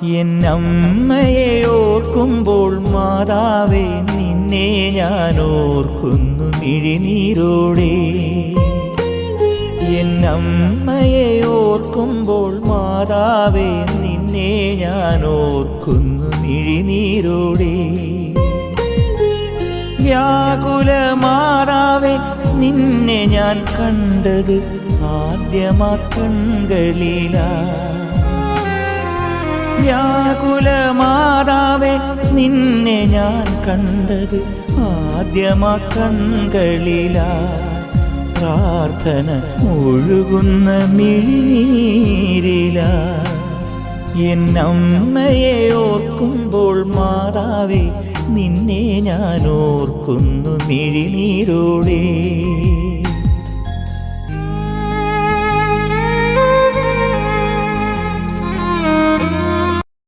എന്നമ്മയെ ഓർക്കുമ്പോൾ മാതാവേ നിന്നെ ഞാൻ ഓർക്കുന്നു മിഴിനീരോടെ. എന്നമ്മയെ ഓർക്കുമ്പോൾ മാതാവേ നിന്നെ ഞാൻ ഓർക്കുന്നു മിഴിനീരോടെ. വ്യാകുല മാതാവേ നിന്നെ ഞാൻ കണ്ടത് ആദ്യമാ കൺകളിലാ. വ്യാകുല മാതാവേ നിന്നെ ഞാൻ കണ്ടത് ആദ്യമാ കൺകളിലാ. പ്രാർത്ഥന ഒഴുകുന്ന മിഴിനീരിലാ. എന്നമ്മയെ ഓർക്കുമ്പോൾ മാതാവേ നിന്നെ ഞാൻ ഓർക്കുന്നു മിഴിനീരോടെ.